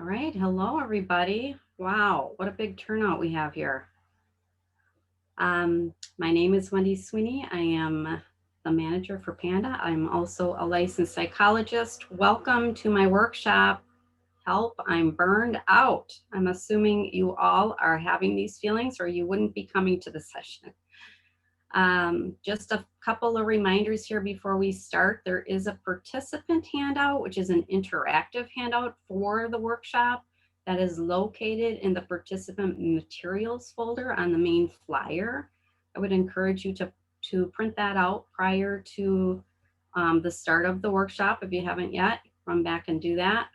All right, hello everybody. Wow, what a big turnout we have here. My name is Wendy Sweeney. I am the manager for PANDA. I'm also a licensed psychologist. Welcome to my workshop, Help, I'm Burned Out. I'm assuming you all are having these feelings or you wouldn't be coming to the session. Just a couple of reminders here before we start. There is a participant handout, which is an interactive handout for the workshop that is located in the participant materials folder on the main flyer. I would encourage you to print that out prior to the start of the workshop. If you haven't yet, run back and do that.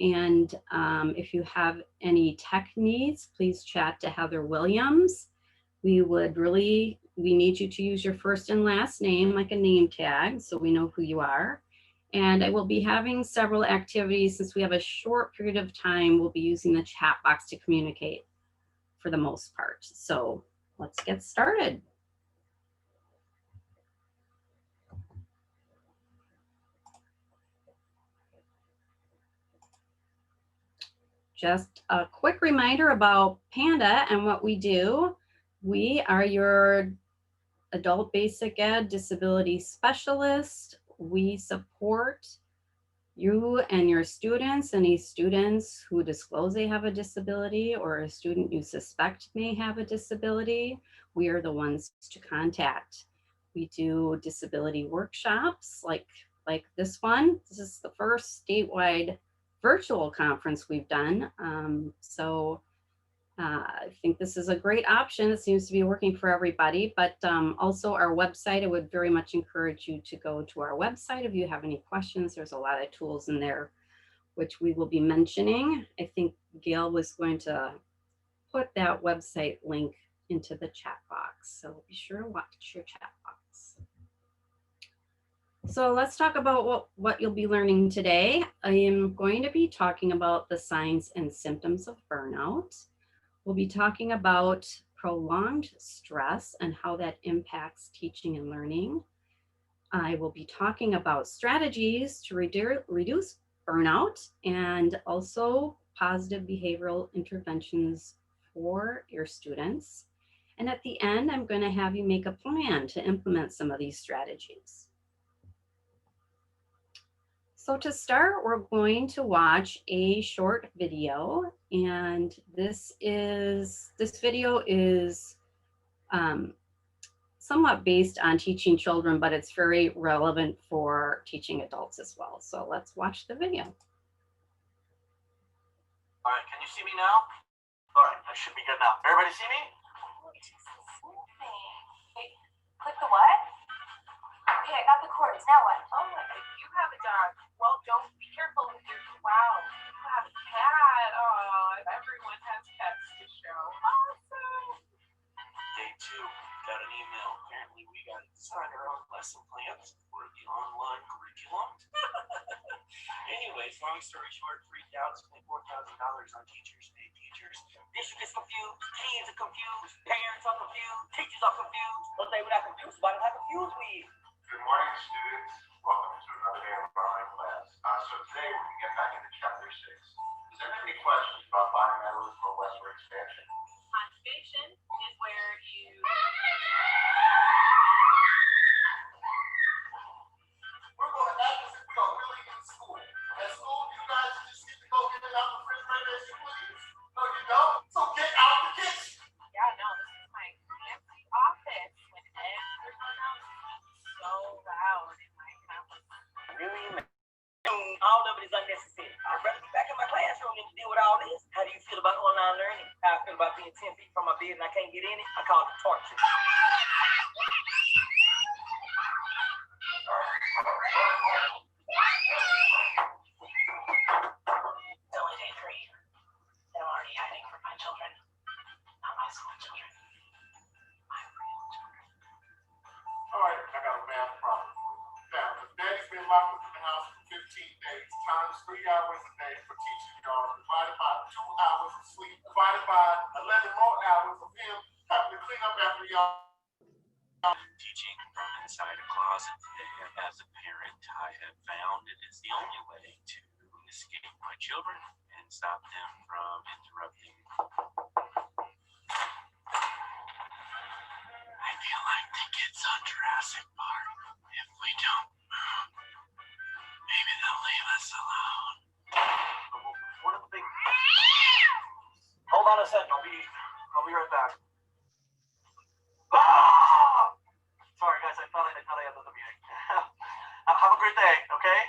If you have any tech needs, please chat to Heather Williams. We need you to use your first and last name like a name tag so we know who you are. And I will be having several activities. Since we have a short period of time, we'll be using the chat box to communicate for the most part. So let's get started. Just a quick reminder about PANDA and what we do. We are your adult basic ed disability specialist. We support you and your students, any students who disclose they have a disability or a student you suspect may have a disability. We are the ones to contact. We do disability workshops like this one. This is the first statewide virtual conference we've done. I think this is a great option. It seems to be working for everybody, but also our website, I would very much encourage you to go to our website if you have any questions. There's a lot of tools in there, which we will be mentioning. I think Gail was going to put that website link into the chat box. So be sure to watch your chat box. So let's talk about what you'll be learning today. I am going to be talking about the signs and symptoms of burnout. We'll be talking about prolonged stress and how that impacts teaching and learning. I will be talking about strategies to reduce burnout and also positive behavioral interventions for your students. And at the end, I'm going to have you make a plan to implement some of these strategies. So to start, we're going to watch a short video, and this video is somewhat based on teaching children, but it's very relevant for teaching adults as well. So let's watch the video. All right, can you see me now? All right, I should be good now. Everybody see me? Wait, click the what? Okay, I got the cords. Now what? Oh, you have a dog. Well, don't be careful with your. Wow, you have a cat. Oh, everyone has pets to show. Awesome. Day 2, got an email. Apparently, we got to design our own lesson plans for the online curriculum. Anyways, long story short, $3,000 and $4,000 on teachers, paid teachers. District is confused, kids are confused, parents are confused, teachers are confused. But they were not confused about how confused we are. Good morning, students. Welcome to another day of our online class. So today we're going to get back into chapter 6. Does anyone have any questions about fundamentals or westward expansion? Conjugation is where you. We're going to act as if we are really in school. At school, you guys just get to go get it out the refrigerator as you please. No, you don't. So get out the kitchen. Yeah, no, this is my fancy office when everyone else is so loud in my house. Really? All of it is unnecessary. I'd rather be back in my classroom than to deal with all this. How do you feel about online learning? How I feel about being 10 feet from my bed and I can't get in it? I call it torture. It's only day 3. And I'm already hiding from my children. Not my school children. My real children. All right, I got a math problem. Now, if Daddy's been locked up in the house for 15 days, times 3 hours a day for teaching y'all, divided by 2 hours of sleep, divided by 11 more hours of him having to clean up after y'all. Teaching from inside a closet today, as a parent, I have found it is the only way to escape my children and stop them from interrupting. I feel like the kids on Jurassic Park. If we don't move, maybe they'll leave us alone. One of the things. Hold on a second. I'll be right back. Ah! Sorry guys, I thought I had the meeting. Have a great day, okay?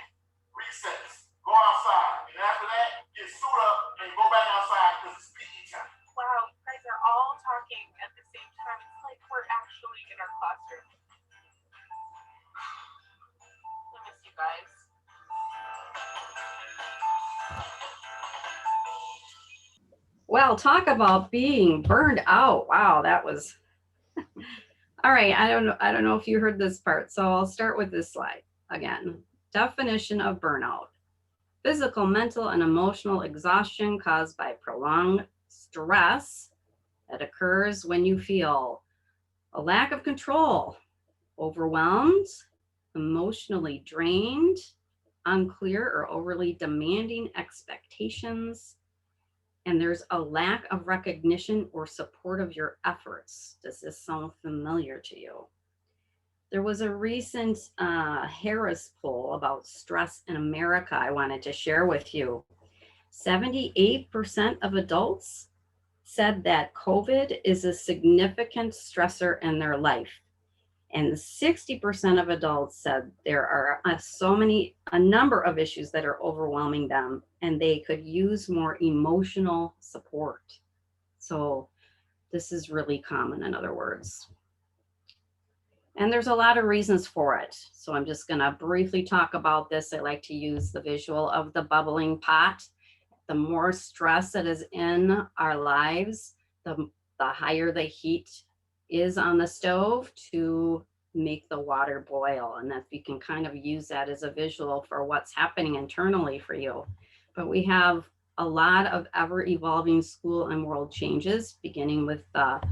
Recess. Go outside. And after that, get suit up and go back outside because it's PE time. Wow, you guys are all talking at the same time. It's like we're actually in our classroom. I miss you guys. Well, talk about being burned out. Wow, that was all right. I don't know if you heard this part, so I'll start with this slide again. Definition of burnout: physical, mental, and emotional exhaustion caused by prolonged stress that occurs when you feel a lack of control, overwhelmed, emotionally drained, unclear or overly demanding expectations, and there's a lack of recognition or support of your efforts. Does this sound familiar to you? There was a recent Harris poll about stress in America I wanted to share with you. 78% of adults said that COVID is a significant stressor in their life. And 60% of adults said there are a number of issues that are overwhelming them and they could use more emotional support. So this is really common, in other words. And there's a lot of reasons for it. So I'm just gonna briefly talk about this. I like to use the visual of the bubbling pot. The more stress that is in our lives, the higher the heat is on the stove to make the water boil. And that you can kind of use that as a visual for what's happening internally for you. But we have a lot of ever evolving school and world changes, beginning with the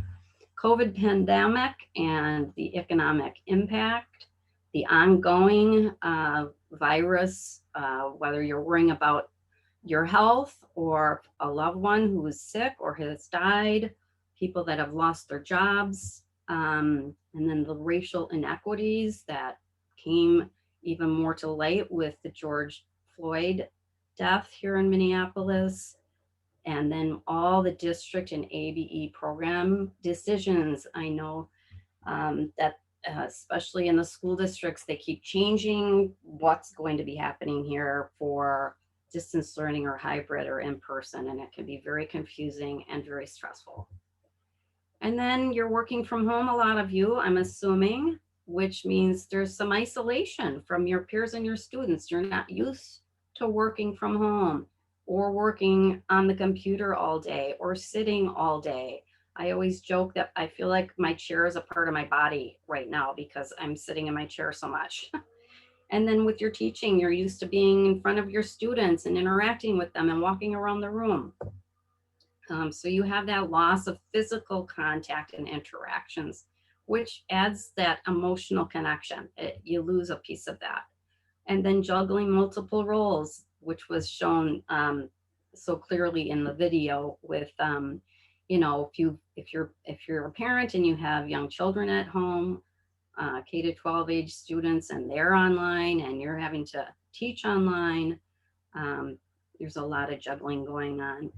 COVID pandemic and the economic impact, the ongoing virus, whether you're worrying about your health or a loved one who is sick or has died, people that have lost their jobs, and then the racial inequities that came even more to light with the George Floyd death here in Minneapolis, and then all the district and ABE program decisions. I know that especially in the school districts, they keep changing what's going to be happening here for distance learning or hybrid or in person, and it can be very confusing and very stressful. And then you're working from home, a lot of you, I'm assuming, which means there's some isolation from your peers and your students. You're not used to working from home or working on the computer all day or sitting all day. I always joke that I feel like my chair is a part of my body right now because I'm sitting in my chair so much. And then with your teaching, you're used to being in front of your students and interacting with them and walking around the room. So you have that loss of physical contact and interactions, which adds that emotional connection. You lose a piece of that. And then juggling multiple roles, which was shown so clearly in the video with, you know, if you're a parent and you have young children at home, K to 12 age students, and they're online and you're having to teach online, there's a lot of juggling going on.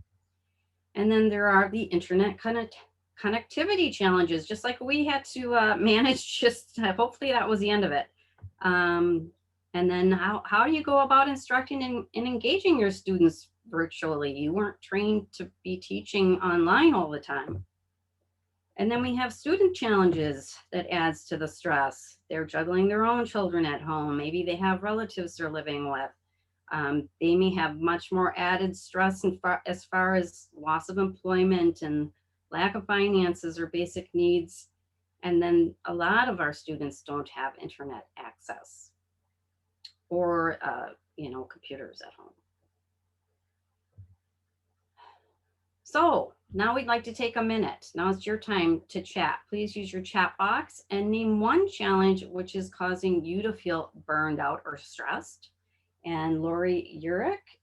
And then there are the internet connectivity challenges, just like we had to manage. Just hopefully that was the end of it. And then how do you go about instructing and engaging your students virtually? You weren't trained to be teaching online all the time. And then we have student challenges that adds to the stress. They're juggling their own children at home. Maybe they have relatives they're living with. They may have much more added stress as far as loss of employment and lack of finances or basic needs. And then a lot of our students don't have internet access or you know, computers at home. So now we'd like to take a minute. Now it's your time to chat. Please use your chat box and name one challenge which is causing you to feel burned out or stressed. And Lori Yurick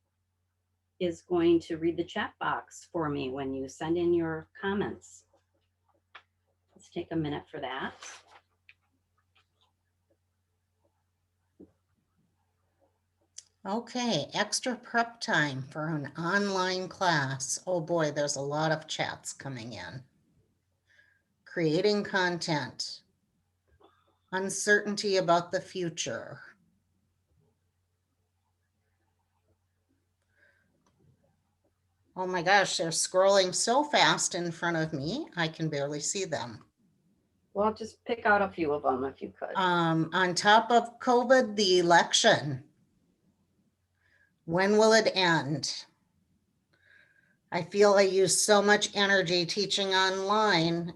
is going to read the chat box for me when you send in your comments. Let's take a minute for that. Okay, extra prep time for an online class. Oh boy, there's a lot of chats coming in. Creating content. Uncertainty about the future. Oh my gosh, they're scrolling so fast in front of me, I can barely see them. Well, just pick out a few of them if you could. On top of COVID, the election. When will it end? I feel I use so much energy teaching online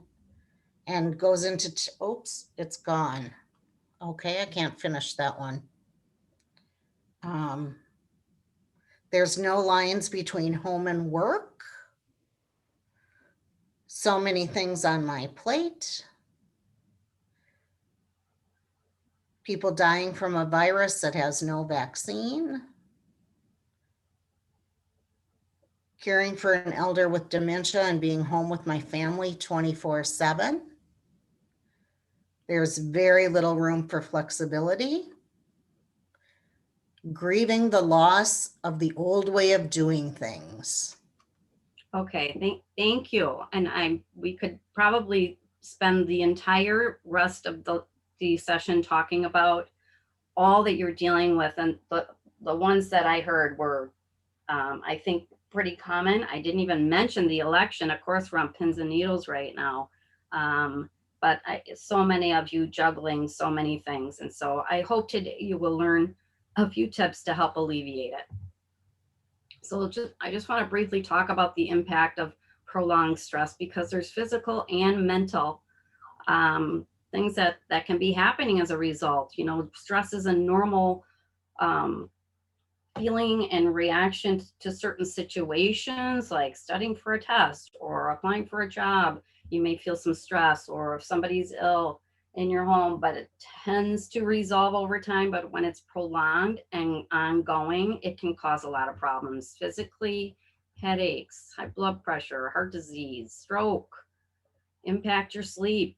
and goes into, oops, it's gone. Okay, I can't finish that one. There's no lines between home and work. So many things on my plate. People dying from a virus that has no vaccine. Caring for an elder with dementia and being home with my family 24/7. There's very little room for flexibility. Grieving the loss of the old way of doing things. Okay, thank you. And we could probably spend the entire rest of the session talking about all that you're dealing with. And the ones that I heard were, I think, pretty common. I didn't even mention the election. Of course, we're on pins and needles right now. But so many of you juggling so many things. And so I hope today you will learn a few tips to help alleviate it. So I just want to briefly talk about the impact of prolonged stress, because there's physical and mental things that can be happening as a result. You know, stress is a normal feeling and reaction to certain situations, like studying for a test or applying for a job. You may feel some stress, or if somebody's ill in your home, but it tends to resolve over time. But when it's prolonged and ongoing, it can cause a lot of problems physically: headaches, high blood pressure, heart disease, stroke, impact your sleep.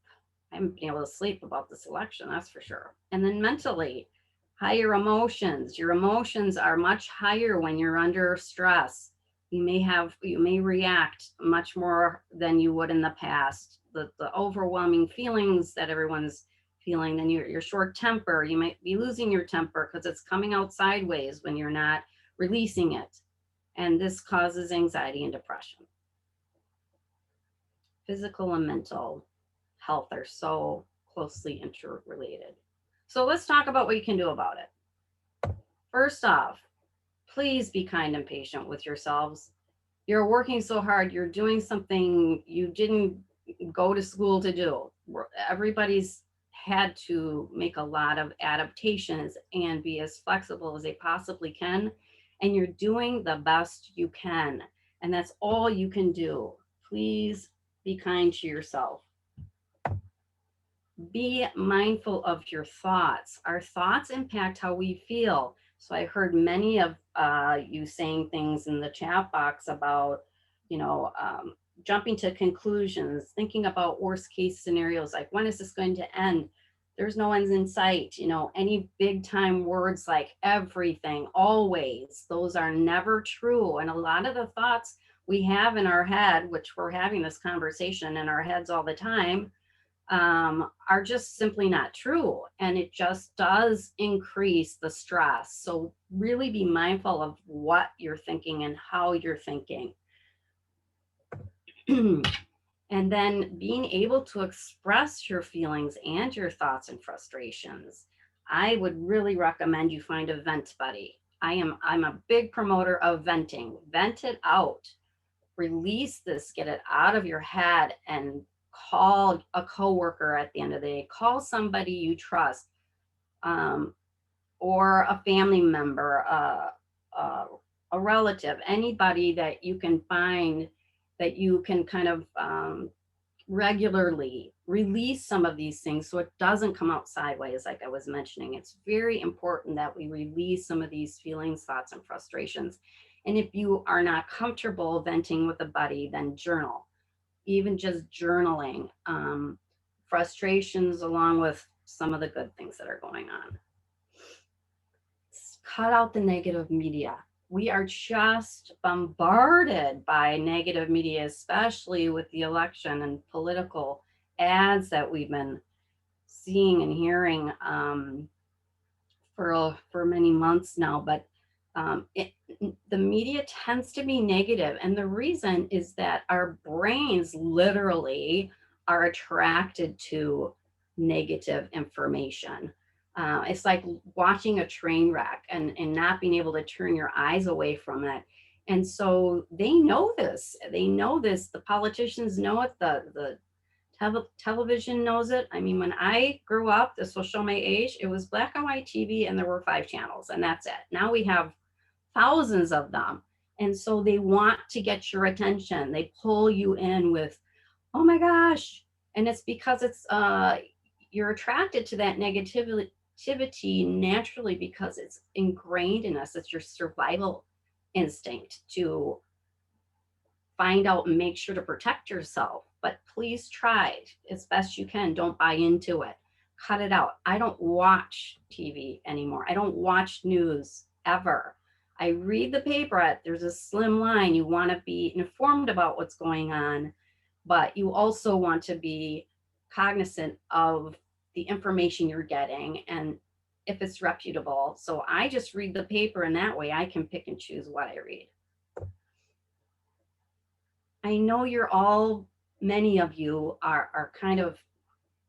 I haven't been able to sleep about this election, that's for sure. And then mentally, higher emotions. Your emotions are much higher when you're under stress. You may react much more than you would in the past. The overwhelming feelings that everyone's feeling, and your short temper. You might be losing your temper because it's coming out sideways when you're not releasing it. And this causes anxiety and depression. Physical and mental health are so closely interrelated. So let's talk about what you can do about it. First off, please be kind and patient with yourselves. You're working so hard. You're doing something you didn't go to school to do. Everybody's had to make a lot of adaptations and be as flexible as they possibly can. And you're doing the best you can. And that's all you can do. Please be kind to yourself. Be mindful of your thoughts. Our thoughts impact how we feel. So I heard many of you saying things in the chat box about, jumping to conclusions, thinking about worst case scenarios, like when is this going to end? There's no ends in sight. Any big time words like everything, always, those are never true. And a lot of the thoughts we have in our head, which we're having this conversation in our heads all the time, are just simply not true. And it just does increase the stress. So really be mindful of what you're thinking and how you're thinking. And then being able to express your feelings and your thoughts and frustrations. I would really recommend you find a vent buddy. I'm a big promoter of venting. Vent it out. Release this, get it out of your head, and call a coworker at the end of the day. Call somebody you trust, or a family member, a relative, anybody that you can find that you can kind of regularly release some of these things so it doesn't come out sideways, like I was mentioning. It's very important that we release some of these feelings, thoughts, and frustrations. And if you are not comfortable venting with a buddy, then journal. Even just journaling, frustrations along with some of the good things that are going on. Cut out the negative media. We are just bombarded by negative media, especially with the election and political ads that we've been seeing and hearing for many months now. But the media tends to be negative, and the reason is that our brains literally are attracted to negative information. It's like watching a train wreck and not being able to turn your eyes away from it. And so they know this. They know this. The politicians know it. The television knows it. I mean, when I grew up, this will show my age, it was black and white TV and there were 5 channels and that's it. Now we have thousands of them. And so they want to get your attention. They pull you in with, oh my gosh. And it's because it's you're attracted to that negativity naturally because it's ingrained in us. It's your survival instinct to find out and make sure to protect yourself. But please try as best you can. Don't buy into it. Cut it out. I don't watch TV anymore. I don't watch news ever. I read the paper. There's a slim line. You want to be informed about what's going on, but you also want to be cognizant of the information you're getting and if it's reputable. So I just read the paper, and that way I can pick and choose what I read. I know many of you are kind of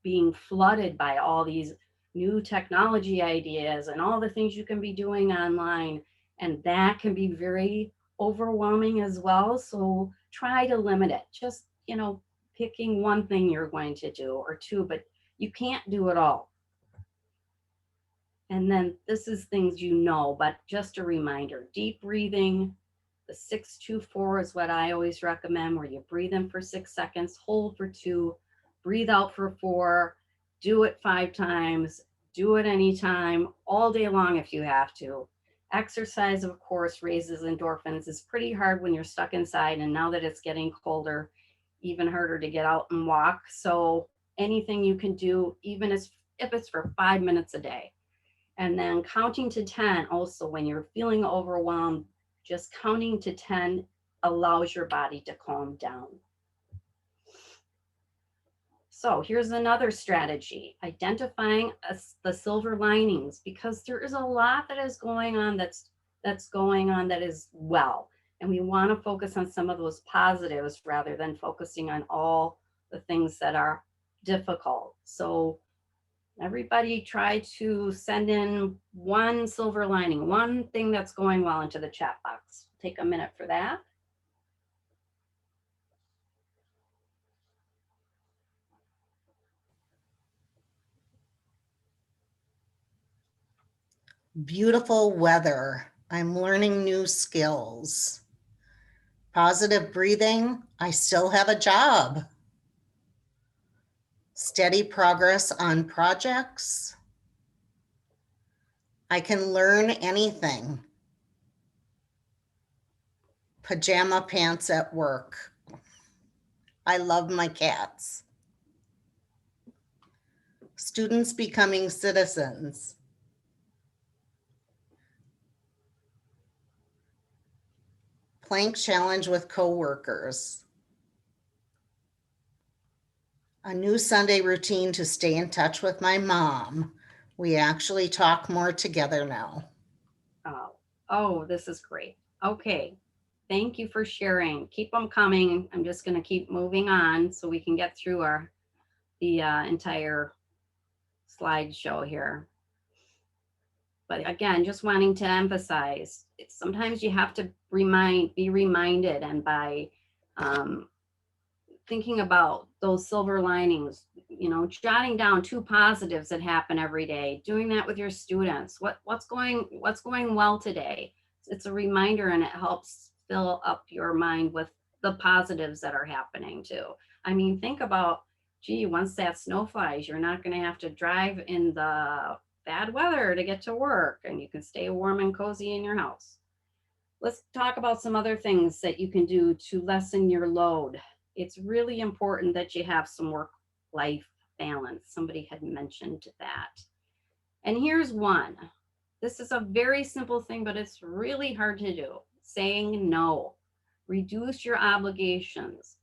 being flooded by all these new technology ideas and all the things you can be doing online. And that can be very overwhelming as well. So try to limit it. Just, picking one thing you're going to do or two, but you can't do it all. And then this is things but just a reminder, deep breathing. The 6-2-4 is what I always recommend, where you breathe in for 6 seconds, hold for 2, breathe out for 4, do it 5 times, do it anytime, all day long if you have to. Exercise, of course, raises endorphins. It's pretty hard when you're stuck inside, and now that it's getting colder, even harder to get out and walk. So anything you can do, even if it's for 5 minutes a day. And then counting to 10, also when you're feeling overwhelmed, just counting to 10 allows your body to calm down. So here's another strategy, identifying the silver linings, because there is a lot that is going on that is well. And we want to focus on some of those positives rather than focusing on all the things that are difficult. So everybody try to send in one silver lining, one thing that's going well into the chat box. Take a minute for that. Beautiful weather. I'm learning new skills. Positive breathing. I still have a job. Steady progress on projects. I can learn anything. Pajama pants at work. I love my cats. Students becoming citizens. Plank challenge with coworkers. A new Sunday routine to stay in touch with my mom. We actually talk more together now. Oh, this is great. Okay. Thank you for sharing. Keep them coming. I'm just going to keep moving on so we can get through the entire slideshow here. But again, just wanting to emphasize, sometimes you have to be reminded, and by thinking about those silver linings, jotting down 2 positives that happen every day, doing that with your students. What's going well today? It's a reminder, and it helps fill up your mind with the positives that are happening too. I mean, think about, once that snow flies, you're not going to have to drive in the bad weather to get to work, and you can stay warm and cozy in your house. Let's talk about some other things that you can do to lessen your load. It's really important that you have some work-life balance. Somebody had mentioned that. And here's one. This is a very simple thing, but it's really hard to do. Saying no. Reduce your obligations.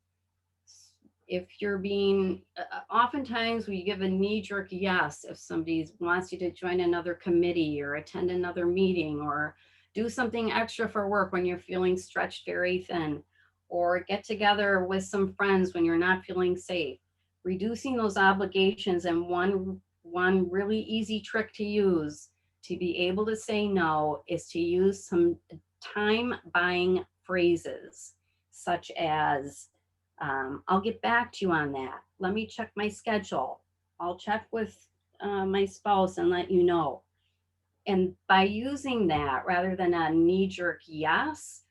If you're being, oftentimes we give a knee-jerk yes if somebody wants you to join another committee or attend another meeting or do something extra for work when you're feeling stretched very thin, or get together with some friends when you're not feeling safe. Reducing those obligations, and one really easy trick to use to be able to say no is to use some time buying phrases, such as, I'll get back to you on that. Let me check my schedule. I'll check with my spouse and let you know. And by using that rather than a knee-jerk yes,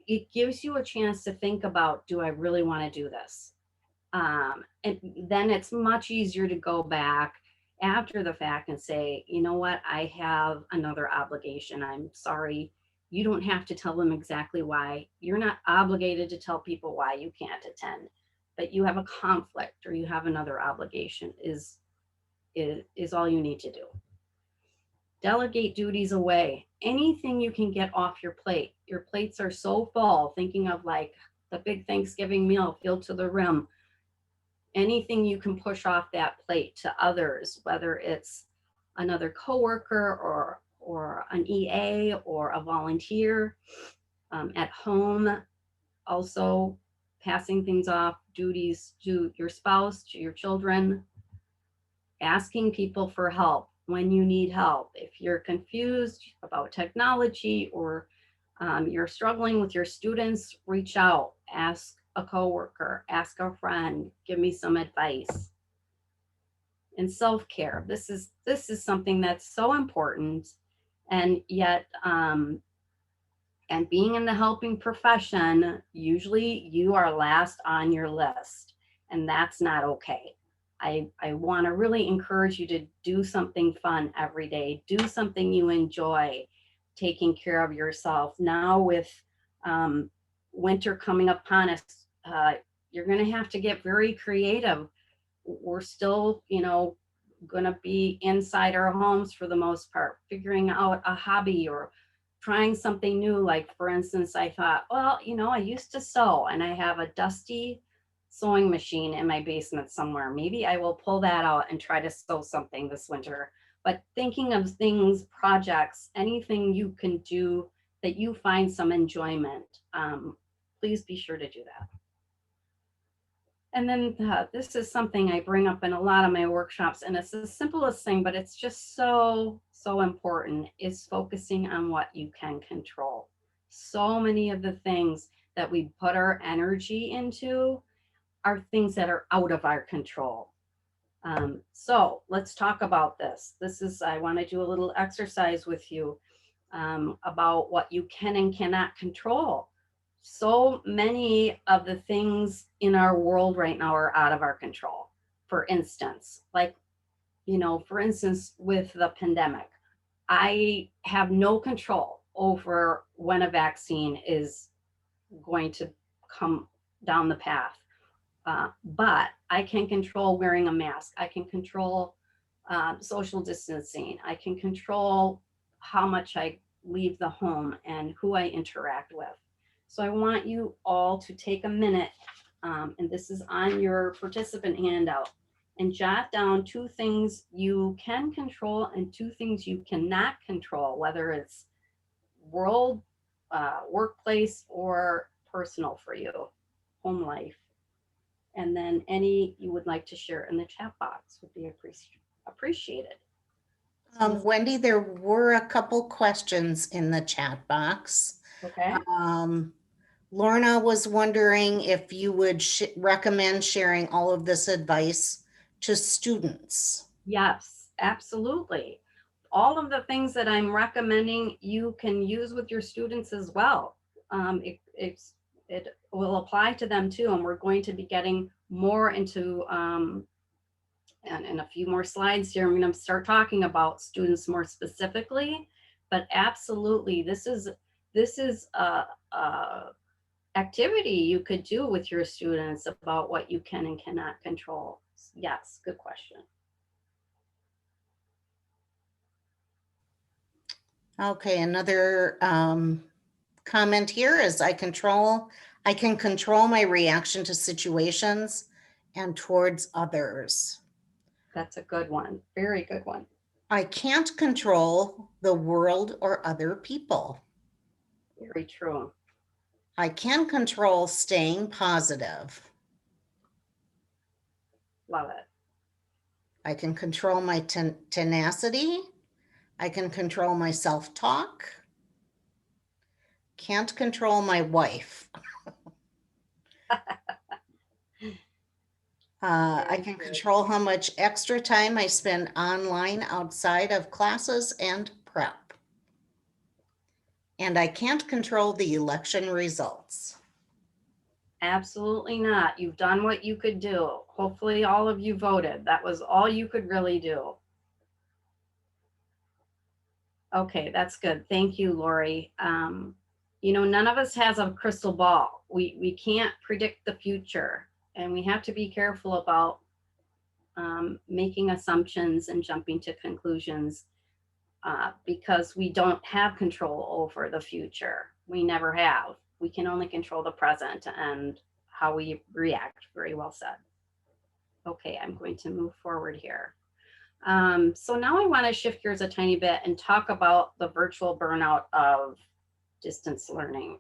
it gives you a chance to think about, do I really want to do this? And then it's much easier to go back after the fact and say, you know what, I have another obligation. I'm sorry. You don't have to tell them exactly why. You're not obligated to tell people why you can't attend, but you have a conflict or you have another obligation is all you need to do. Delegate duties away. Anything you can get off your plate. Your plates are so full, thinking of like the big Thanksgiving meal filled to the rim. Anything you can push off that plate to others, whether it's another coworker or an EA or a volunteer at home. Also passing things off, duties to your spouse, to your children, asking people for help when you need help. If you're confused about technology or you're struggling with your students, reach out, ask a coworker, ask a friend, give me some advice. And self-care. This is something that's so important, and yet, and being in the helping profession, usually you are last on your list, and that's not okay. I want to really encourage you to do something fun every day. Do something you enjoy, taking care of yourself. Now with winter coming upon us, you're going to have to get very creative. We're still, going to be inside our homes for the most part, figuring out a hobby or trying something new. Like, for instance, I thought, well, I used to sew and I have a dusty sewing machine in my basement somewhere. Maybe I will pull that out and try to sew something this winter. But thinking of things, projects, anything you can do that you find some enjoyment, please be sure to do that. And then this is something I bring up in a lot of my workshops, and it's the simplest thing, but it's just so important, is focusing on what you can control. So many of the things that we put our energy into are things that are out of our control. So let's talk about this. I want to do a little exercise with you about what you can and cannot control. So many of the things in our world right now are out of our control. For instance, with the pandemic, I have no control over when a vaccine is going to come down the path. But I can control wearing a mask. I can control social distancing. I can control how much I leave the home and who I interact with. So I want you all to take a minute, and this is on your participant handout, and jot down 2 things you can control and 2 things you cannot control, whether it's world, workplace, or personal for you, home life. And then any you would like to share in the chat box would be appreciated. Wendy, there were a couple questions in the chat box. Okay. Lorna was wondering if you would recommend sharing all of this advice to students. Yes, absolutely. All of the things that I'm recommending you can use with your students as well. It will apply to them too, and we're going to be getting more into, and in a few more slides here, I'm going to start talking about students more specifically, but absolutely, this is this is a activity you could do with your students about what you can and cannot control. Yes, good question. Okay, another comment here is I can control my reaction to situations and towards others. That's a good one. Very good one. I can't control the world or other people. Very true. I can control staying positive. Love it. I can control my tenacity. I can control my self-talk. Can't control my wife. I can control how much extra time I spend online outside of classes and prep. And I can't control the election results. Absolutely not. You've done what you could do. Hopefully all of you voted. That was all you could really do. Okay, that's good. Thank you, Lori. You know, none of us has a crystal ball. We can't predict the future, and we have to be careful about making assumptions and jumping to conclusions because we don't have control over the future. We never have. We can only control the present and how we react. Very well said. Okay, I'm going to move forward here. So now I want to shift gears a tiny bit and talk about the virtual burnout of distance learning.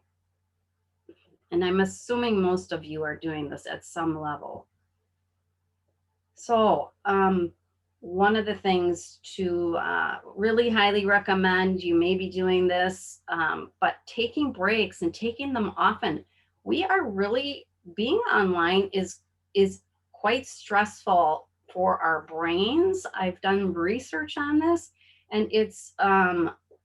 And I'm assuming most of you are doing this at some level. So one of the things to really highly recommend, you may be doing this, but taking breaks and taking them often. We are really, being online is quite stressful for our brains. I've done research on this, and it's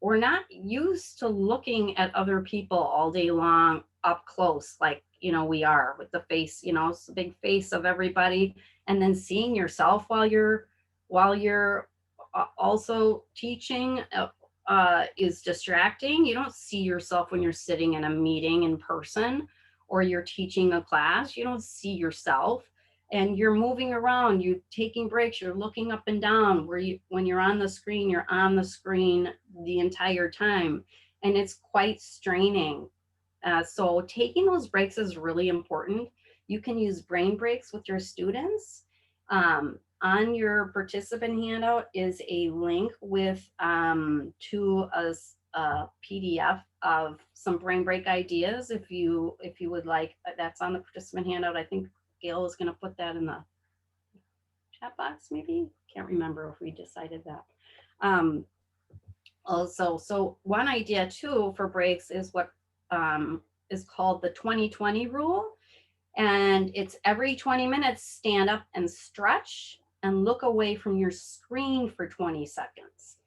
we're not used to looking at other people all day long up close, like, you know, we are with the face, you know, it's the big face of everybody, and then seeing yourself while you're also teaching is distracting. You don't see yourself when you're sitting in a meeting in person or you're teaching a class. You don't see yourself, and you're moving around, you're taking breaks, you're looking up and down. When you're on the screen, you're on the screen the entire time, and it's quite straining. So taking those breaks is really important. You can use brain breaks with your students. On your participant handout is a link with to a PDF of some brain break ideas. If you would like, that's on the participant handout. I think Gail is going to put that in the chat box, maybe. Can't remember if we decided that. Also, so one idea too for breaks is what is called the 20-20 rule. And it's every 20 minutes, stand up and stretch and look away from your screen for 20 seconds.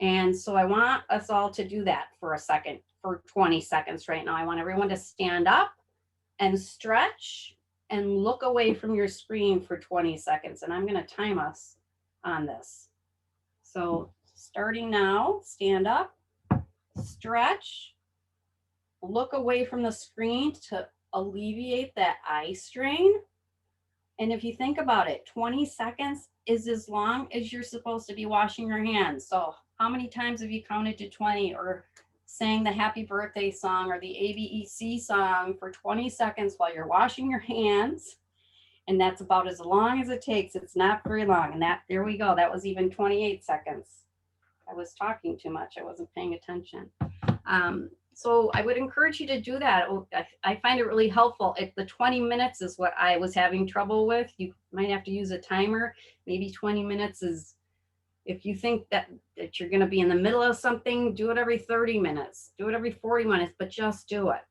And so I want us all to do that for a second, for 20 seconds right now. I want everyone to stand up and stretch and look away from your screen for 20 seconds. And I'm going to time us on this. So starting now, stand up, stretch, look away from the screen to alleviate that eye strain. And if you think about it, 20 seconds is as long as you're supposed to be washing your hands. So how many times have you counted to 20 or sang the happy birthday song or the ABC song for 20 seconds while you're washing your hands? And that's about as long as it takes. It's not very long. And there we go. That was even 28 seconds. I was talking too much. I wasn't paying attention. So I would encourage you to do that. I find it really helpful. If the 20 minutes is what I was having trouble with, you might have to use a timer. Maybe 20 minutes is, if you think that you're going to be in the middle of something, do it every 30 minutes, do it every 40 minutes, but just do it.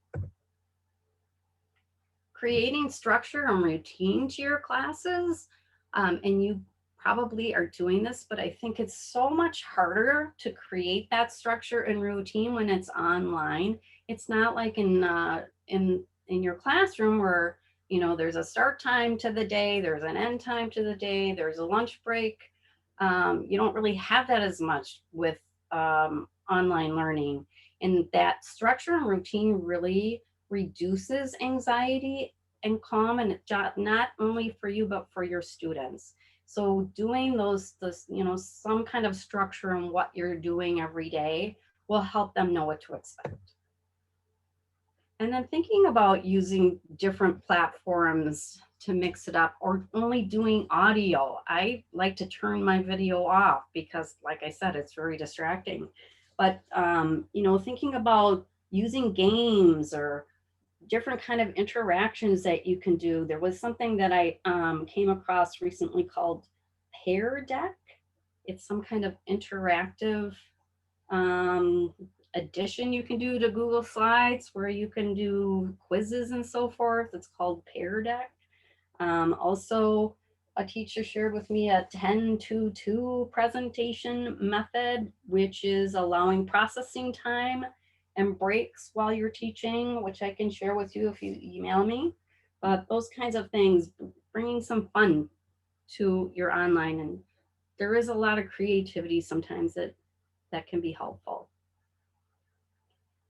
Creating structure and routine to your classes, and you probably are doing this, but I think it's so much harder to create that structure and routine when it's online. It's not like in your classroom where, you know, there's a start time to the day, there's an end time to the day, there's a lunch break. You don't really have that as much with online learning. And that structure and routine really reduces anxiety and calm, and not only for you, but for your students. So doing those, some kind of structure in what you're doing every day will help them know what to expect. And then thinking about using different platforms to mix it up, or only doing audio. I like to turn my video off because, like I said, it's very distracting. But, thinking about using games or different kind of interactions that you can do. There was something that I came across recently called Pear Deck. It's some kind of interactive addition you can do to Google Slides where you can do quizzes and so forth. It's called Pear Deck. Also, a teacher shared with me a 10-2-2 presentation method, which is allowing processing time and breaks while you're teaching, which I can share with you if you email me. But those kinds of things, bringing some fun to your online, and there is a lot of creativity sometimes that can be helpful.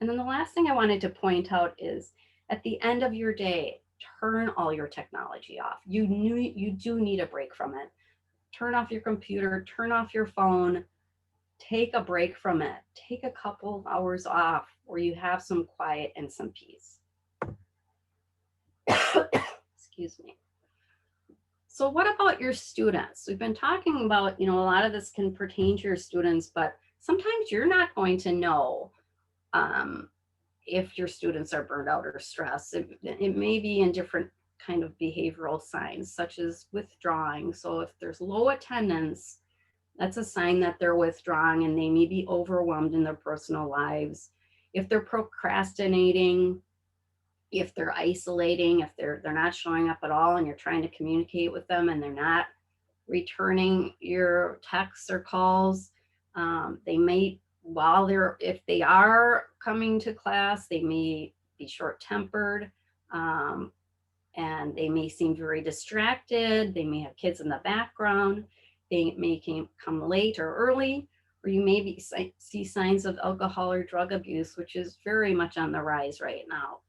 And then the last thing I wanted to point out is at the end of your day, turn all your technology off. You do need a break from it. Turn off your computer, turn off your phone, take a break from it. Take a couple of hours off where you have some quiet and some peace. Excuse me. So what about your students? We've been talking about, a lot of this can pertain to your students, but sometimes you're not going to know if your students are burned out or stressed. It may be in different kind of behavioral signs, such as withdrawing. So if there's low attendance, that's a sign that they're withdrawing and they may be overwhelmed in their personal lives. If they're procrastinating, if they're isolating, if they're not showing up at all and you're trying to communicate with them and they're not returning your texts or calls, they may, if they are coming to class, they may be short-tempered, and they may seem very distracted. They may have kids in the background. They may come late or early, or you may see signs of alcohol or drug abuse, which is very much on the rise right now.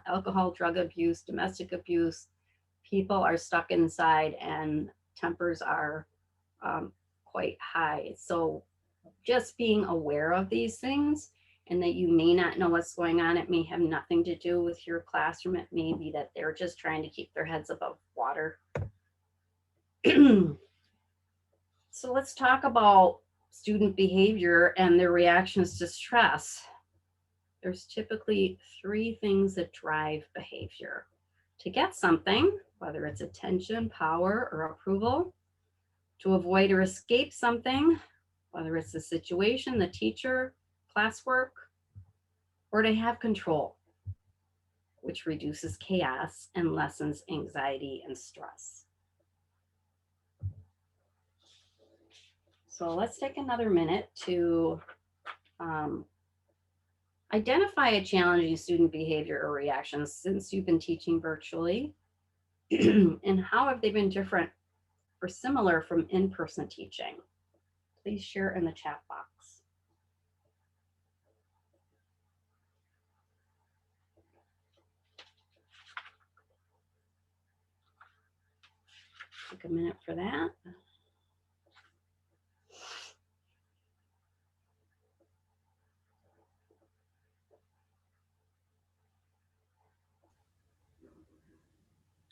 Alcohol, drug abuse, domestic abuse, people are stuck inside and tempers are quite high. So just being aware of these things, and that you may not know what's going on. It may have nothing to do with your classroom. It may be that they're just trying to keep their heads above water. So let's talk about student behavior and their reactions to stress. There's typically 3 things that drive behavior: to get something, whether it's attention, power, or approval; to avoid or escape something, whether it's the situation, the teacher, classwork; or to have control, which reduces chaos and lessens anxiety and stress. So let's take another minute to identify a challenging student behavior or reactions since you've been teaching virtually, and how have they been different or similar from in-person teaching? Please share in the chat box. Take a minute for that.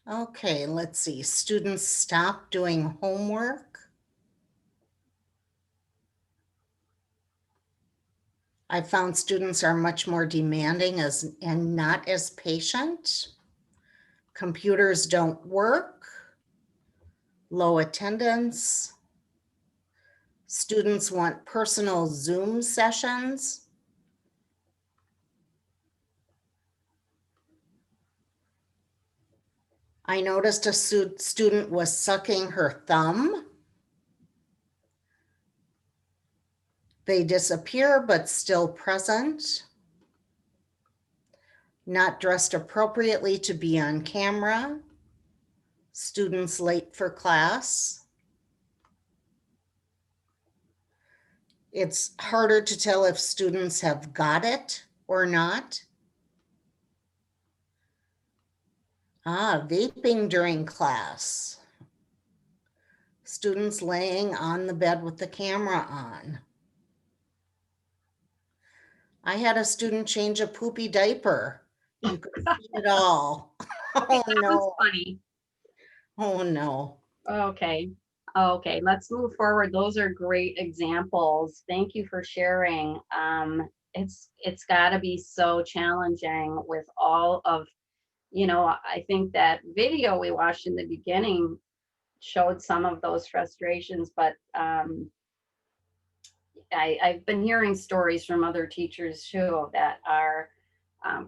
Okay, let's see. Students stop doing homework. I found students are much more demanding and not as patient. Computers don't work. Low attendance. Students want personal Zoom sessions. I noticed a student was sucking her thumb. They disappear, but still present. Not dressed appropriately to be on camera. Students late for class. It's harder to tell if students have got it or not. Vaping during class. Students laying on the bed with the camera on. I had a student change a poopy diaper. You could see it all. Oh That was no, funny. oh no. Okay. Okay, let's move forward. Those are great examples. Thank you for sharing. It's got to be so challenging with all of, I think that video we watched in the beginning showed some of those frustrations, but I've been hearing stories from other teachers too that are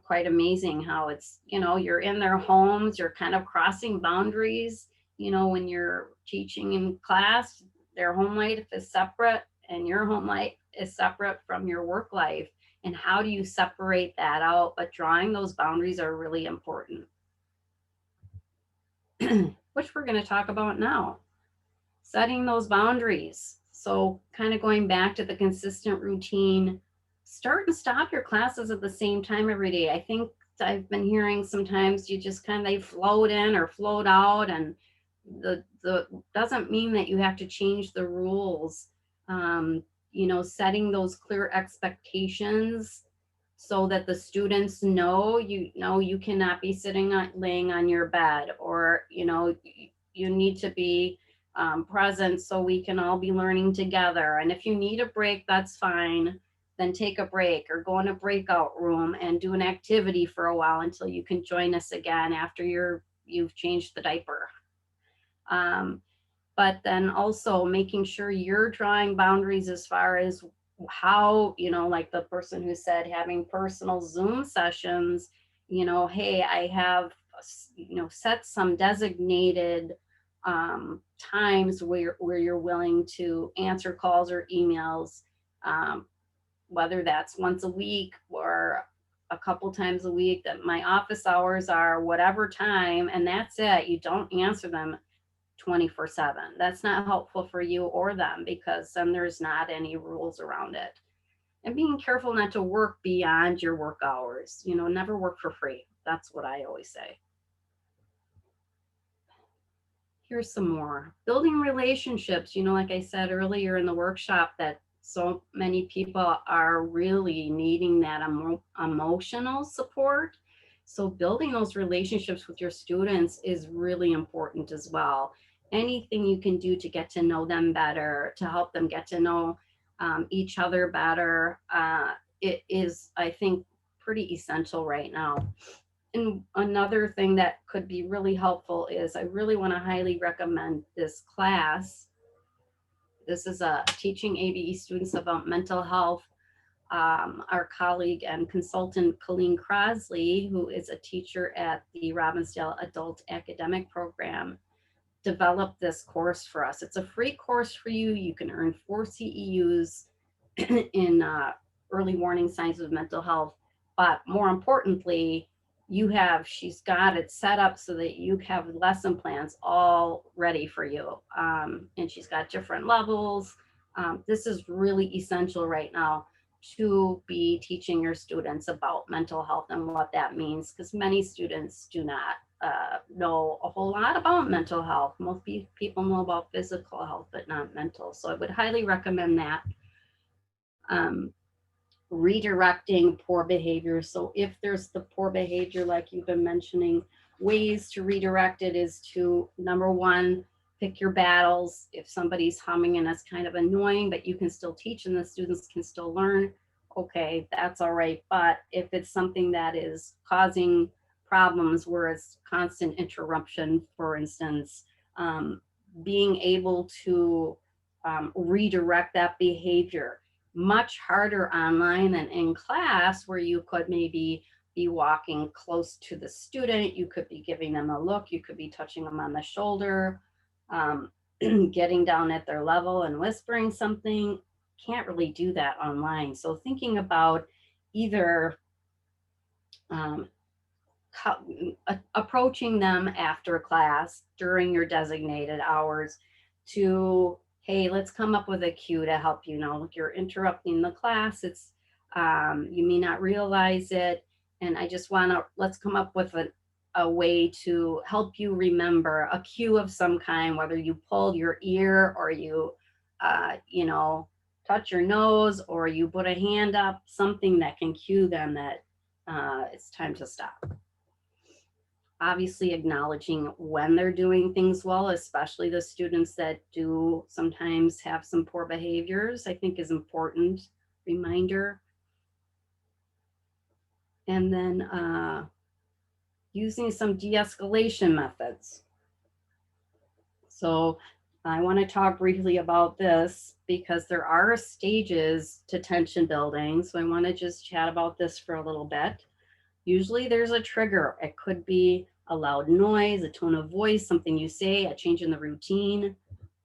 quite amazing how it's, you're in their homes, you're kind of crossing boundaries, when you're teaching in class, their home life is separate and your home life is separate from your work life. And how do you separate that out? But drawing those boundaries are really important, which we're going to talk about now. Setting those boundaries. So kind of going back to the consistent routine, start and stop your classes at the same time every day. I think I've been hearing sometimes you just kind of float in or float out, and the doesn't mean that you have to change the rules. Setting those clear expectations so that the students know, you cannot be laying on your bed, or you need to be present so we can all be learning together. And if you need a break, that's fine. Then take a break or go in a breakout room and do an activity for a while until you can join us again after you've changed the diaper. But then also making sure you're drawing boundaries as far as how, like the person who said having personal Zoom sessions, hey, I have, set some designated times where you're willing to answer calls or emails, whether that's once a week or a couple times a week, that my office hours are whatever time, and that's it. You don't answer them 24/7. That's not helpful for you or them, because then there's not any rules around it. And being careful not to work beyond your work hours. Never work for free. That's what I always say. Here's some more. Building relationships. Like I said earlier in the workshop, that so many people are really needing that emotional support. So building those relationships with your students is really important as well. Anything you can do to get to know them better, to help them get to know each other better, it is, I think, pretty essential right now. And another thing that could be really helpful is I really want to highly recommend this class. This is teaching ABE students about mental health. Our colleague and consultant Colleen Crosley, who is a teacher at the Robbinsdale Adult Academic Program, developed this course for us. It's a free course for you. You can earn 4 CEUs in early warning signs of mental health. But more importantly, she's got it set up so that you have lesson plans all ready for you. And she's got different levels. This is really essential right now to be teaching your students about mental health and what that means, because many students do not know a whole lot about mental health. Most people know about physical health, but not mental. So I would highly recommend that. Redirecting poor behavior. So if there's the poor behavior, like you've been mentioning, ways to redirect it is to, number one, pick your battles. If somebody's humming and that's kind of annoying, but you can still teach and the students can still learn, okay, that's all right. But if it's something that is causing problems where it's constant interruption, for instance, being able to redirect that behavior. Much harder online than in class, where you could maybe be walking close to the student, you could be giving them a look, you could be touching them on the shoulder, getting down at their level and whispering something. Can't really do that online. So thinking about either approaching them after class during your designated hours to, hey, let's come up with a cue to help you know. If you're interrupting the class, it's you may not realize it. And I just want to, let's come up with a way to help you remember a cue of some kind, whether you pulled your ear or you, you know, touch your nose or you put a hand up, something that can cue them that it's time to stop. Obviously acknowledging when they're doing things well, especially the students that do sometimes have some poor behaviors, I think is important reminder. And then using some de-escalation methods. So I want to talk briefly about this because there are stages to tension building. So I want to just chat about this for a little bit. Usually there's a trigger. It could be a loud noise, a tone of voice, something you say, a change in the routine.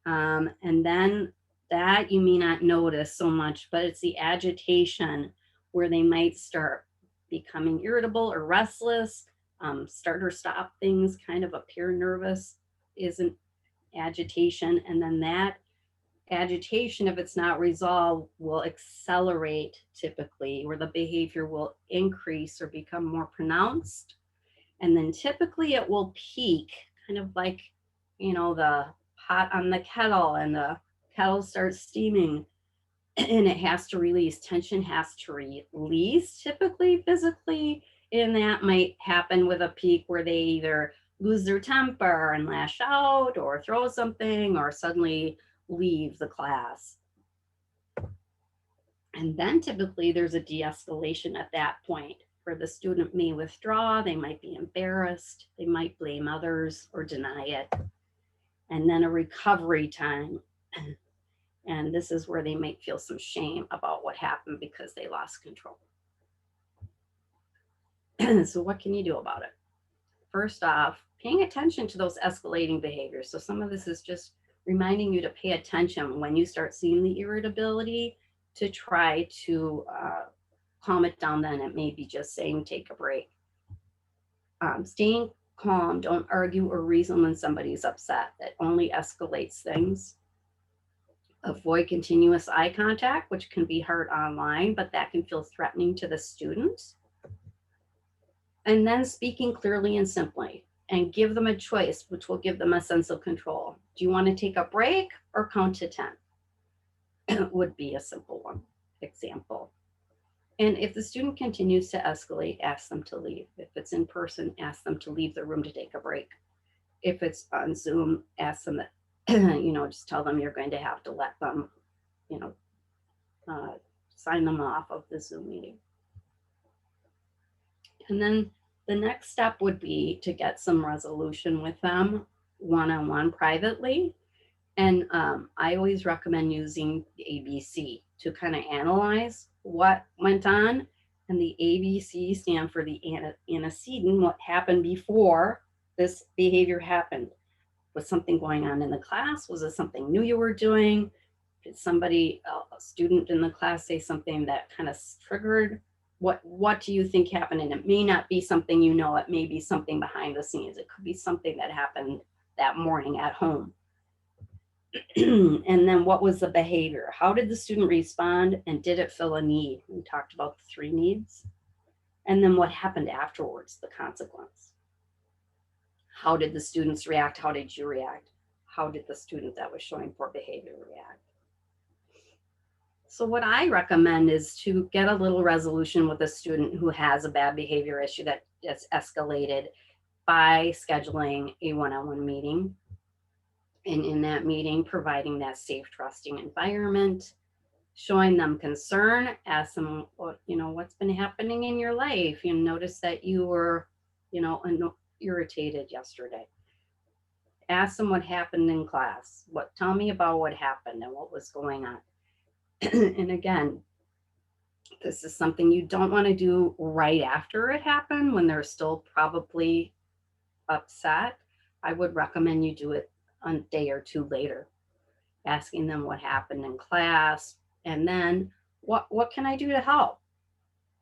And then that you may not notice so much, but it's the agitation where they might start becoming irritable or restless, start or stop things, kind of appear nervous is an agitation. And then that agitation, if it's not resolved, will accelerate typically, where the behavior will increase or become more pronounced. And then typically it will peak, kind of like, you know, the pot on the kettle and the kettle starts steaming and it has to release. Tension has to release typically physically. And that might happen with a peak where they either lose their temper and lash out or throw something or suddenly leave the class. And then typically there's a de-escalation at that point where the student may withdraw, they might be embarrassed, they might blame others or deny it. And then a recovery time. And this is where they might feel some shame about what happened because they lost control. So what can you do about it? First off, paying attention to those escalating behaviors. So some of this is just reminding you to pay attention when you start seeing the irritability to try to calm it down. Then it may be just saying, take a break. Staying calm, don't argue or reason when somebody's upset. That only escalates things. Avoid continuous eye contact, which can be hard online, but that can feel threatening to the student. And then speaking clearly and simply, and give them a choice, which will give them a sense of control. Do you want to take a break or count to 10? Would be a simple one example. And if the student continues to escalate, ask them to leave. If it's in person, ask them to leave the room to take a break. If it's on Zoom, ask them that, you know, just tell them you're going to have to let them, you know, sign them off of the Zoom meeting. And then the next step would be to get some resolution with them one-on-one privately. And I always recommend using the ABC to kind of analyze what went on. And the ABC stand for the antecedent, what happened before this behavior happened. Was something going on in the class? Was it something new you were doing? Did somebody, a student in the class, say something that kind of triggered? What do you think happened? And it may not be something you know, it may be something behind the scenes. It could be something that happened that morning at home. And then what was the behavior? How did the student respond? And did it fill a need? We talked about the 3 needs. And then what happened afterwards, the consequence. How did the students react? How did you react? How did the student that was showing poor behavior react? So what I recommend is to get a little resolution with a student who has a bad behavior issue that gets escalated by scheduling a one-on-one meeting. And in that meeting, providing that safe, trusting environment, showing them concern, ask them, well, you know, what's been happening in your life? You notice that you were, you know, irritated yesterday. Ask them what happened in class. Tell me about what happened and what was going on. And again, this is something you don't want to do right after it happened when they're still probably upset. I would recommend you do it a day or 2 later, asking them what happened in class, and then what can I do to help?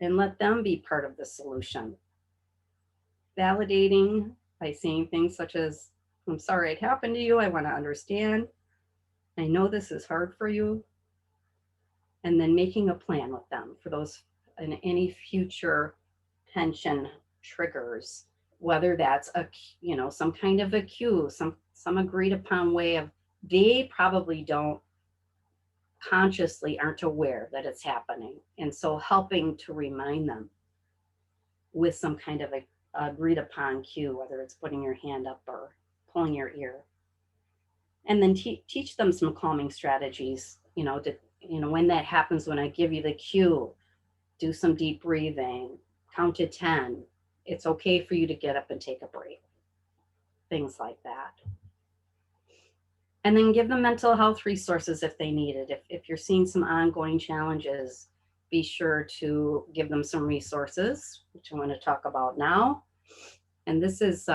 And let them be part of the solution. Validating by saying things such as, I'm sorry it happened to you, I want to understand. I know this is hard for you. And then making a plan with them for those and any future tension triggers, whether that's a, you know, some kind of a cue, some agreed upon way of, they probably don't consciously aren't aware that it's happening. And so helping to remind them with some kind of a agreed upon cue, whether it's putting your hand up or pulling your ear. And then teach them some calming strategies, you know, to, you know, when that happens, when I give you the cue, do some deep breathing, count to 10. It's okay for you to get up and take a break. Things like that. And then give them mental health resources if they need it. If you're seeing some ongoing challenges, be sure to give them some resources, which I want to talk about now. And this is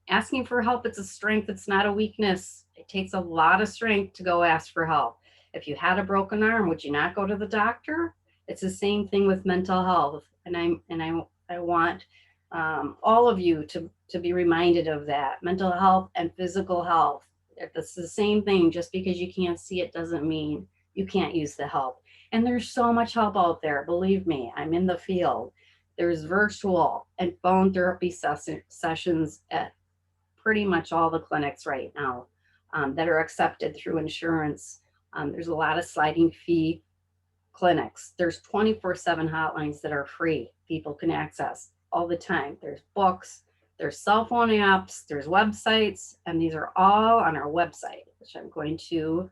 asking for help. It's a strength. It's not a weakness. It takes a lot of strength to go ask for help. If you had a broken arm, would you not go to the doctor? It's the same thing with mental health. And I want all of you to be reminded of that. Mental health and physical health. It's the same thing. Just because you can't see it doesn't mean you can't use the help. And there's so much help out there. Believe me, I'm in the field. There's virtual and phone therapy sessions at pretty much all the clinics right now that are accepted through insurance. There's a lot of sliding fee clinics. There's 24/7 hotlines that are free. People can access all the time. There's books, there's cell phone apps, there's websites, and these are all on our website, which I'm going to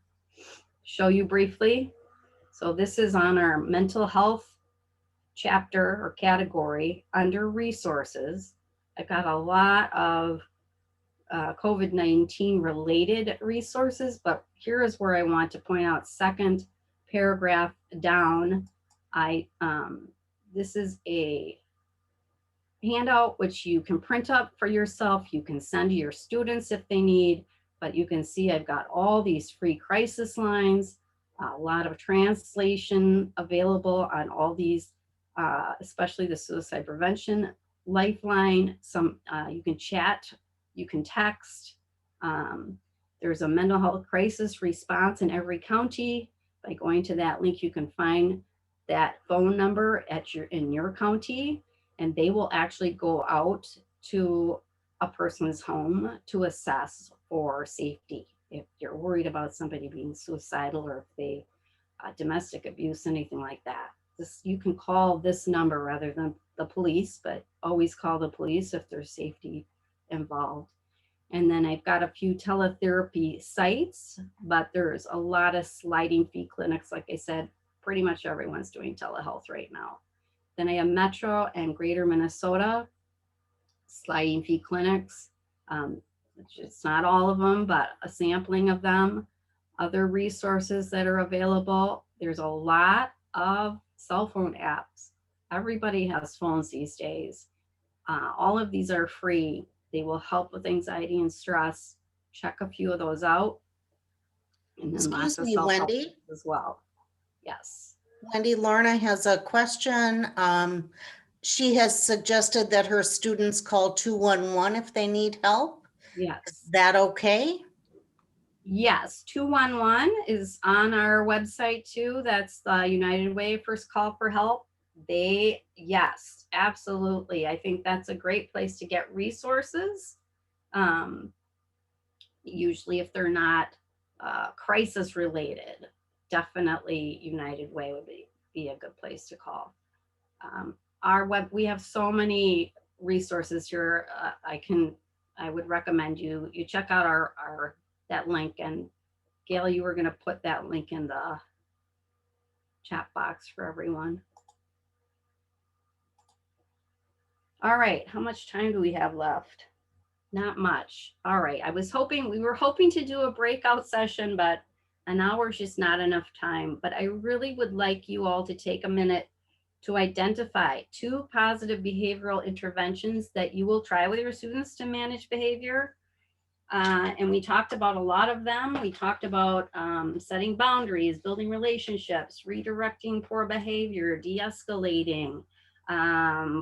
show you briefly. So this is on our mental health chapter or category under resources. I've got a lot of COVID-19 related resources, but here is where I want to point out, second paragraph down. This is a handout which you can print up for yourself. You can send to your students if they need, but you can see I've got all these free crisis lines, a lot of translation available on all these, especially the suicide prevention lifeline. Some you can chat, you can text. There's a mental health crisis response in every county. By going to that link, you can find that phone number in your county, and they will actually go out to a person's home to assess for safety. If you're worried about somebody being suicidal or if they domestic abuse, anything like that. You can call this number rather than the police, but always call the police if there's safety involved. And then I've got a few teletherapy sites, but there's a lot of sliding fee clinics. Like I said, pretty much everyone's doing telehealth right now. Then I have Metro and Greater Minnesota sliding fee clinics. It's not all of them, but a sampling of them. Other resources that are available. There's a lot of cell phone apps. Everybody has phones these days. All of these are free. They will help with anxiety and stress. Check a few of those out. And then Excuse me, Wendy. As well. Yes. Wendy, Lorna has a question. She has suggested that her students call 211 if they need help. Yes. Is that okay? Yes, 211 is on our website too. That's the United Way First Call for Help. Yes, absolutely. I think that's a great place to get resources. Usually if they're not crisis related, definitely United Way would be a good place to call. We have so many resources here. I would recommend you check out that link. And Gail, you were going to put that link in the chat box for everyone. All right, how much time do we have left? Not much. All right, we were hoping to do a breakout session, but an hour is just not enough time. But I really would like you all to take a minute to identify 2 positive behavioral interventions that you will try with your students to manage behavior. And we talked about a lot of them. We talked about setting boundaries, building relationships, redirecting poor behavior, de-escalating,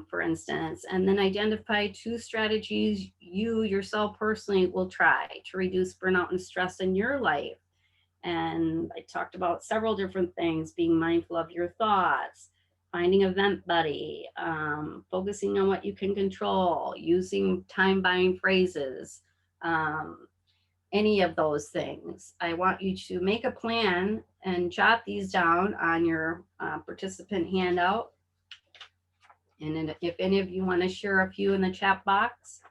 for instance, and then identify 2 strategies you yourself personally will try to reduce burnout and stress in your life. And I talked about several different things: being mindful of your thoughts, finding a vent buddy, focusing on what you can control, using time-buying phrases, any of those things. I want you to make a plan and jot these down on your participant handout. And if any of you want to share a few in the chat box,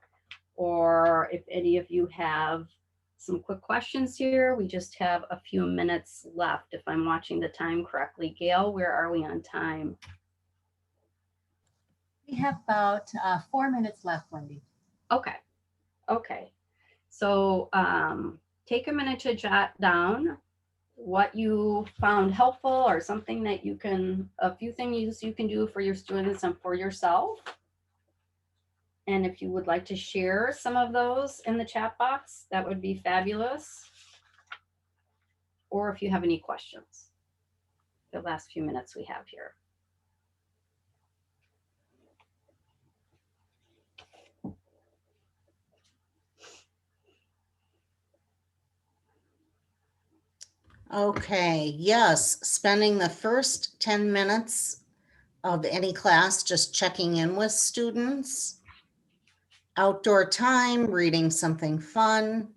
or if any of you have some quick questions here, we just have a few minutes left if I'm watching the time correctly. Gail, where are we on time? We have about 4 minutes left, Wendy. Okay. Okay. So take a minute to jot down what you found helpful, or something that you can, a few things you can do for your students and for yourself. And if you would like to share some of those in the chat box, that would be fabulous. Or if you have any questions, the last few minutes we have here. Okay, yes, spending the first 10 minutes of any class just checking in with students. Outdoor time, reading something fun.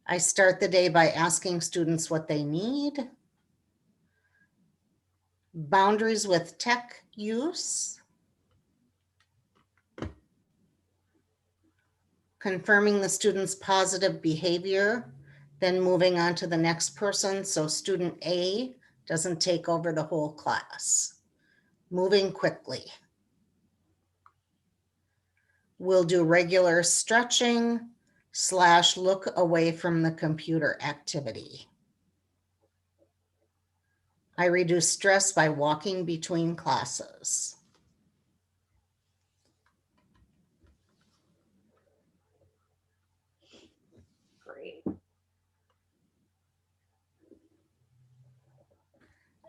I start the day by asking students what they need. Boundaries with tech use. Confirming the student's positive behavior, then moving on to the next person so student A doesn't take over the whole class. Moving quickly. We'll do regular stretching / look away from the computer activity. I reduce stress by walking between classes. Great.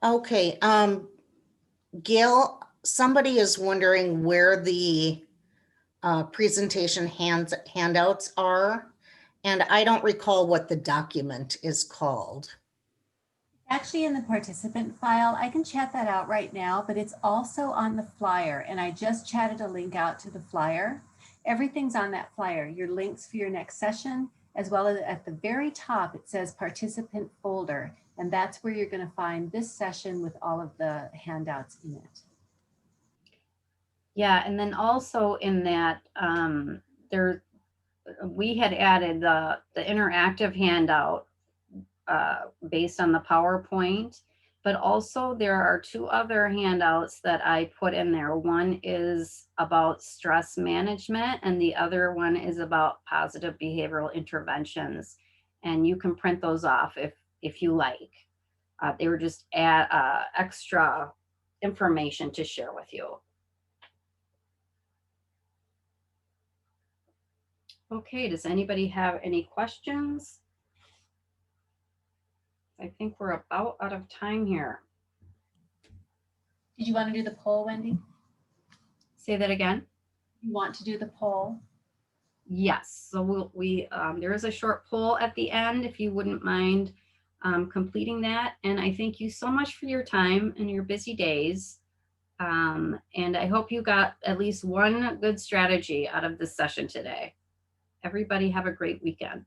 Okay, Gail, somebody is wondering where the presentation handouts are, and I don't recall what the document is called. Actually, in the participant file, I can chat that out right now, but it's also on the flyer, and I just chatted a link out to the flyer. Everything's on that flyer, your links for your next session, as well as at the very top, it says participant folder, and that's where you're going to find this session with all of the handouts in it. Yeah, and then also in that, we had added the interactive handout based on the PowerPoint, but also there are 2 other handouts that I put in there. One is about stress management, and the other one is about positive behavioral interventions. And you can print those off if you like. They were just extra information to share with you. Okay, does anybody have any questions? I think we're about out of time here. Did you want to do the poll, Wendy? Say that again. You want to do the poll? Yes, so there is a short poll at the end if you wouldn't mind completing that. And I thank you so much for your time and your busy days. And I hope you got at least one good strategy out of this session today. Everybody have a great weekend.